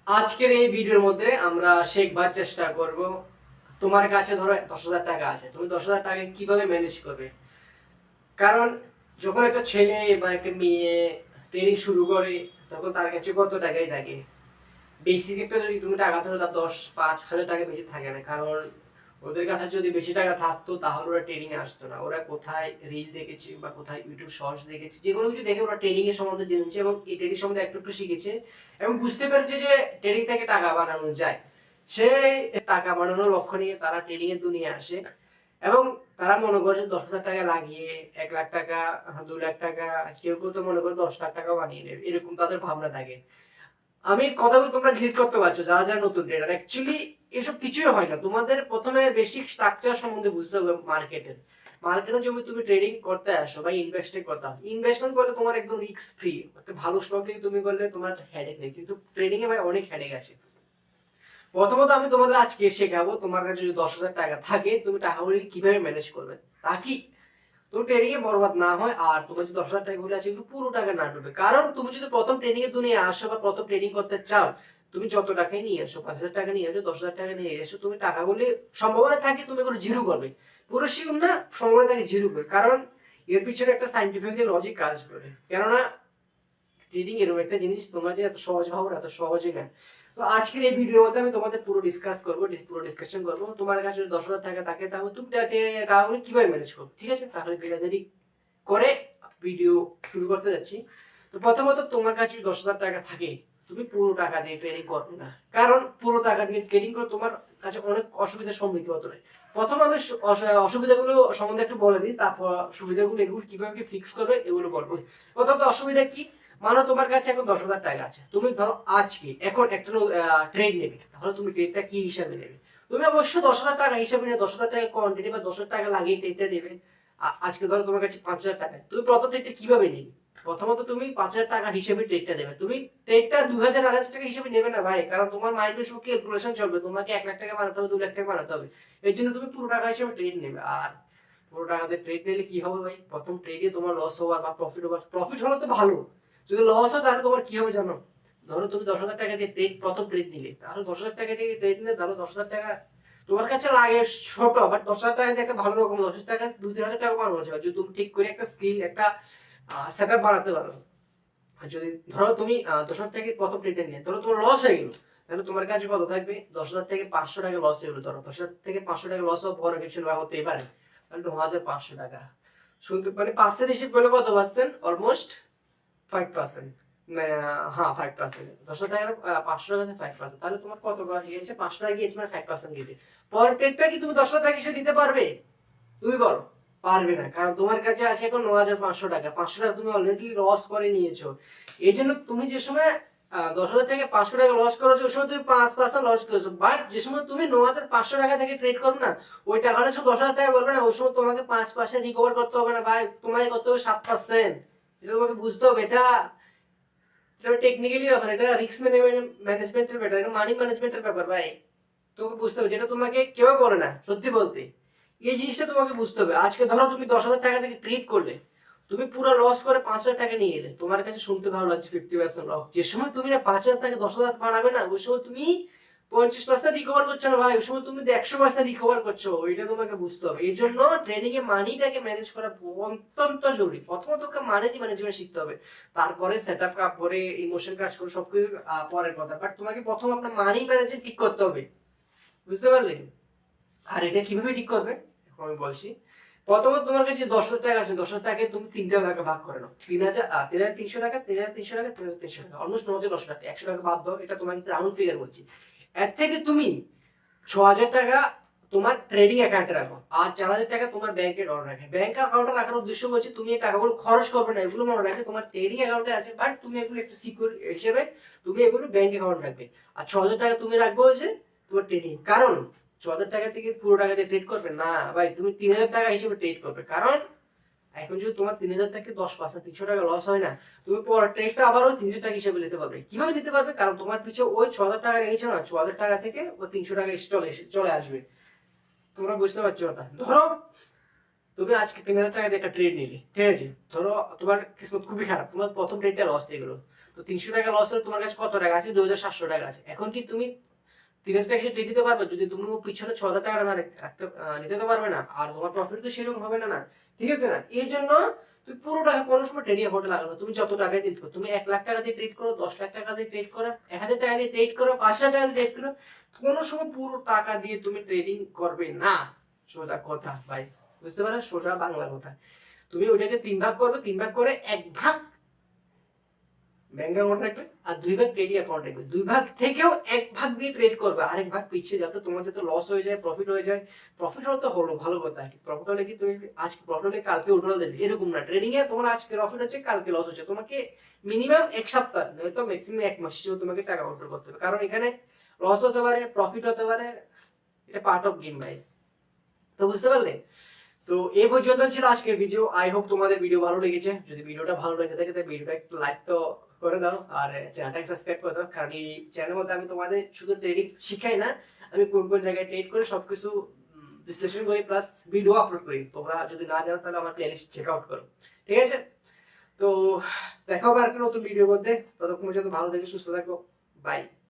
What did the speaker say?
আজকের এই ভিডিওর মধ্যে আমরা শেখবার চেষ্টা করব। তোমার কাছে ধরো 10,000 টাকা আছে, তুমি 10,000 টাকা কিভাবে ম্যানেজ করবে। কারণ যখন একটা ছেলে বা একটা মেয়ে ট্রেনিং শুরু করে তখন তার কাছে কত টাকাই থাকে। বেসিক একটা যদি তুমি টাকা ধরো, তার 10-5 হাজার টাকা বেশি থাকে না। কারণ ওদের কাছে যদি বেশি টাকা থাকতো তাহলে ওরা ট্রেনিং এ আসতো না। ওরা কোথায় রিল দেখেছে বা কোথায় ইউটিউব শর্টস দেখেছে, যে কোনো কিছু দেখে ওরা ট্রেনিং এর সম্বন্ধে জেনেছে এবং এই ট্রেনিং সম্বন্ধে একটু একটু শিখেছে এবং বুঝতে পেরেছে যে ট্রেনিং থেকে টাকা বানানো যায়। সেই টাকা বানানোর লক্ষ্য নিয়ে তারা ট্রেনিং এর দুনিয়ায় আসে এবং তারা মনে করে 10,000 টাকা লাগিয়ে 1 লাখ টাকা, 2 লাখ টাকা, কেউ কেউ তো মনে করে 10 লাখ টাকা বানিয়ে নেবে, এরকম তাদের ভাবনা থাকে। আমি কথাগুলো তোমরা ডিলিট করতে পারছো যারা যারা নতুন ট্রেডার। অ্যাকচুয়ালি এসব কিছুই হয় না। তোমাদের প্রথমে বেসিক স্ট্রাকচার সম্বন্ধে বুঝতে হবে মার্কেটের। মার্কেটে যদি তুমি ট্রেডিং করতে আসো বা ইনভেস্টের কথা, ইনভেস্টমেন্ট করলে তোমার একদম রিস্ক ফ্রি, একটা ভালো স্টক থেকে তুমি করলে তোমার হেডেক নেই। কিন্তু ট্রেডিং এ ভাই অনেক হেডেক আছে। প্রথমত আমি তোমাদের আজকে শেখাবো, তোমার কাছে যদি 10,000 টাকা থাকে তুমি টাকাগুলি কিভাবে ম্যানেজ করবে, তাকি তো ট্রেনিং এ বরবাদ না হয় আর তোমার যে 10,000 টাকা গুলো আছে এগুলো পুরো টাকা না ডুবে। কারণ তুমি যদি প্রথম ট্রেনিং এ দুনিয়া আসো বা প্রথম ট্রেনিং করতে চাও, তুমি যত টাকাই নিয়ে আসো, 5,000 টাকা নিয়ে আসো, 10,000 টাকা নিয়ে এসো, তুমি টাকাগুলি সম্ভাবনা থাকে তুমি এগুলো জিরো করবে। পুরো শিওর না, সম্ভাবনা থাকে জিরো করবে। কারণ এর পিছনে একটা সাইন্টিফিক লজিক কাজ করে। কেননা ট্রেডিং এরকম একটা জিনিস, তোমরা যে এত সহজ ভাবো না, এত সহজে না। তো আজকের এই ভিডিওর মধ্যে আমি তোমাদের পুরো ডিসকাস করবো, পুরো ডিসকাশন করবো। তোমার কাছে যদি 10,000 টাকা থাকে তাহলে তুমি টাকাগুলো কিভাবে ম্যানেজ করবে, ঠিক আছে? তাহলে বিরাদারি করে ভিডিও শুরু করতে যাচ্ছি। তো প্রথমত তোমার কাছে যদি 10,000 টাকা থাকে, তুমি পুরো টাকা দিয়ে ট্রেডিং করবে না। কারণ পুরো টাকা দিয়ে ট্রেডিং করে তোমার কাছে অনেক অসুবিধার সম্মুখীন হতে হয়। প্রথম আমি অসুবিধাগুলো সম্বন্ধে একটু বলে দিই, তারপর সুবিধাগুলো এগুলো কিভাবে ফিক্স করবে এগুলো বলবো। প্রথমত অসুবিধা কি, মানো তোমার কাছে এখন 10,000 টাকা আছে, তুমি ধরো আজকে এখন একটা ট্রেড নেবে, তাহলে তুমি ট্রেডটা কি হিসাবে নেবে? তুমি অবশ্যই 10,000 টাকা হিসাবে নিয়ে 10,000 টাকা কোয়ান্টিটি বা 10,000 টাকা লাগিয়ে ট্রেডটা নেবে। আজকে ধরো তোমার কাছে 5,000 টাকা, তুমি প্রথম ট্রেডটা কিভাবে নেবে? প্রথমত তুমি 5,000 টাকা হিসেবে ট্রেডটা নেবে। তুমি ট্রেডটা 2,000 2,500 টাকা হিসেবে নেবে না ভাই, কারণ তোমার মাইন্ডে সব ক্যালকুলেশন চলবে। তোমাকে 1 লাখ টাকা বানাতে হবে, 2 লাখ টাকা বানাতে হবে। এর জন্য তুমি পুরো টাকা হিসেবে ট্রেড নেবে। আর পুরো টাকাতে ট্রেড নিলে কি হবে ভাই, প্রথম ট্রেডে তোমার লস হওয়ার বা প্রফিট হওয়ার, প্রফিট হলে তো ভালো, যদি লস হয় তাহলে তোমার কি হবে জানো? ধরো তুমি 10,000 টাকা দিয়ে ট্রেড, প্রথম ট্রেড নিলে, তাহলে 10,000 টাকা দিয়ে ট্রেড নিলে, ধরো 10,000 টাকা তোমার কাছে লাগে ছোট, বাট 10,000 টাকা দিয়ে একটা ভালো রকম 10,000 টাকা 2-3 হাজার টাকা বানানো যাবে যদি তুমি ঠিক করে একটা স্কিল, একটা সেটআপ বানাতে পারো। আর যদি ধরো তুমি 10,000 টাকা প্রথম ট্রেডে নিয়ে ধরো তোমার লস হয়ে গেল, তাহলে তোমার কাছে কত থাকবে? 10,000 থেকে 500 টাকা লস হয়ে গেল। ধরো 10,000 থেকে 500 টাকা লস হওয়ার পরে কিছু না হতেই পারে, তাহলে 9,500 টাকা। শুনতে মানে 5 হিসেব করলে কত পাচ্ছেন? অলমোস্ট 5%। হ্যাঁ 5%। 10,000 টাকার 500 টাকা 5%, তাহলে তোমার কত গিয়েছে? 500 টাকা গিয়েছে, মানে 5% গিয়েছে। পরের ট্রেডটা কি তুমি 10,000 টাকা হিসেবে নিতে পারবে? তুমি বলো। পারবে না, কারণ তোমার কাছে আছে এখন 9,500 টাকা। 500 টাকা তুমি অলরেডি লস করে নিয়েছো। এই জন্য তুমি যে সময় 10,000 থেকে 500 টাকা লস করেছো, ওই সময় তুমি 5% লস করেছো। বাট যে সময় তুমি 9,500 টাকা থেকে ট্রেড করো না, ওই টাকাটা শুধু 10,000 টাকা করবে না, ওই সময় তোমাকে 5% রিকভার করতে হবে না ভাই, তোমাকে করতে হবে 7%। এটা তোমাকে বুঝতে হবে। এটা এটা টেকনিক্যালি ব্যাপার, এটা রিস্ক ম্যানেজমেন্টের ব্যাপার, এটা মানি ম্যানেজমেন্টের ব্যাপার ভাই। তোমাকে বুঝতে হবে, যেটা তোমাকে কেউ বলে না সত্যি বলতে। এই জিনিসটা তোমাকে বুঝতে হবে। আজকে ধরো তুমি 10,000 টাকা থেকে ট্রেড করলে, তুমি পুরো লস করে 5,000 টাকা নিয়ে এলে, তোমার কাছে শুনতে ভালো লাগছে 50% লস। যে সময় তুমি না 5,000 টাকা 10,000 বানাবে না, ওই সময় তুমি 50% রিকভার করছো না ভাই, ওই সময় তুমি 100% রিকভার করছো। ওইটা তোমাকে বুঝতে হবে। এই জন্য ট্রেডিং এ মানিটাকে ম্যানেজ করা অত্যন্ত জরুরি। প্রথমত তোকে মানি ম্যানেজমেন্ট শিখতে হবে, তারপরে সেটআপ কাজ করে, ইমোশন কাজ করে, সবকিছু পরের কথা। বাট তোমাকে প্রথম আপনার মানি ম্যানেজমেন্ট ঠিক করতে হবে, বুঝতে পারলে? আর এটা কিভাবে ঠিক করবে এখন আমি বলছি। প্রথমত তোমার কাছে 10,000 টাকা আছে, 10,000 টাকায় তুমি 3টা ভাগে ভাগ করে নাও। 3,300 টাকা, 3,300 টাকা, 3,300 টাকা, অলমোস্ট 9,900 টাকা। 100 টাকা বাদ দাও, এটা তোমাকে রাউন্ড ফিগার বলছি। এর থেকে তুমি 6,000 টাকা তোমার ট্রেডিং অ্যাকাউন্টে রাখো, আর 4,000 টাকা তোমার ব্যাংক অ্যাকাউন্টে রাখো। ব্যাংক অ্যাকাউন্টে রাখার উদ্দেশ্য বলছি, তুমি এই টাকাগুলো খরচ করবে না, এগুলো মনে রাখবে তোমার ট্রেডিং অ্যাকাউন্টে আছে, বাট তুমি এগুলো একটু সিকিউর হিসেবে তুমি এগুলো ব্যাংক অ্যাকাউন্টে রাখবে। আর 6,000 টাকা তুমি রাখবে হচ্ছে তোমার ট্রেডিং। কারণ 6,000 টাকা থেকে পুরো টাকা দিয়ে ট্রেড করবে না ভাই, তুমি 3,000 টাকা হিসেবে ট্রেড করবে। কারণ এখন যদি তোমার 3,000 থেকে 10% 300 টাকা লস হয় না, তুমি পরের ট্রেডটা আবার ওই 300 টাকা হিসেবে নিতে পারবে। কিভাবে নিতে পারবে? কারণ তোমার পিছে ওই 6,000 টাকা রেখেছো না, 6,000 টাকা থেকে ওই 300 টাকা এসে চলে আসবে। তোমরা বুঝতে পারছো কথা? ধরো তুমি আজকে 3,000 টাকা দিয়ে একটা ট্রেড নিলে, ঠিক আছে? ধরো তোমার কিসমত খুবই খারাপ, তোমার প্রথম ট্রেডটা লস হয়ে গেলো। তো 300 টাকা লস হলে তোমার কাছে কত টাকা আছে? 2700 টাকা আছে। এখন কি তুমি 3000 টাকা ট্রেড দিতে পারবে যদি তুমি পিছনে 6000 টাকা না রাখতে নিতে তো পারবে না, আর তোমার প্রফিট তো সেরকম হবে না, না ঠিক আছে না? এই জন্য তুমি পুরো টাকা কোনো সময় ট্রেডিং অ্যাকাউন্টে লাগানো, তুমি যত টাকায় ট্রেড করো, তুমি 1 লাখ টাকা দিয়ে ট্রেড করো, 10 লাখ টাকা দিয়ে ট্রেড করো, 1000 টাকা দিয়ে ট্রেড করো, 5 লাখ টাকা দিয়ে ট্রেড করো, কোনো সময় পুরো টাকা দিয়ে তুমি ট্রেডিং করবে না। সোজা কথা ভাই, বুঝতে পারো? সোজা বাংলা কথা। তুমি ওইটাকে 3 ভাগ করবে, 3 ভাগ করে 1 ভাগ ব্যাংক অ্যাকাউন্ট রাখবে আর 2 ভাগ ট্রেডিং অ্যাকাউন্ট রাখবে। 2 ভাগ থেকেও 1 ভাগ দিয়ে ট্রেড করবে, আরেক ভাগ পিছিয়ে যাতে তোমার যাতে লস হয়ে যায়, প্রফিট হয়ে যায়। প্রফিট হলে তো হলো ভালো কথা, প্রফিট হলে কি তুমি আজকে প্রফিট হলে কালকে উঠে দেবে এরকম না। ট্রেডিং এ তোমার আজকে প্রফিট হচ্ছে কালকে লস হচ্ছে, তোমাকে মিনিমাম 1 সপ্তাহ নয়তো ম্যাক্সিমাম 1 মাস তোমাকে টাকা উইথড্র করতে হবে, কারণ এখানে লস হতে পারে, প্রফিট হতে পারে, এটা পার্ট অফ গেম ভাই। তো বুঝতে পারলে? তো এই পর্যন্ত ছিল আজকের ভিডিও। আই হোপ তোমাদের ভিডিও ভালো লেগেছে। যদি ভিডিওটা ভালো লেগে থাকে তাহলে ভিডিওটা একটু লাইক তো করে দাও, আর চ্যানেলটাকে সাবস্ক্রাইব করে দাও, কারণ এই চ্যানেলের মধ্যে আমি তোমাদের শুধু ট্রেডিং শিখাই না, আমি কোন কোন জায়গায় ট্রেড করে সবকিছু বিশ্লেষণ করি, প্লাস ভিডিও আপলোড করি। তোমরা যদি না জানো তাহলে আমার প্লেলিস্ট চেক আউট করো, ঠিক আছে? তো দেখা হবে আর একটা নতুন ভিডিও করতে। ততক্ষণ পর্যন্ত ভালো থেকো, সুস্থ থাকো, বাই।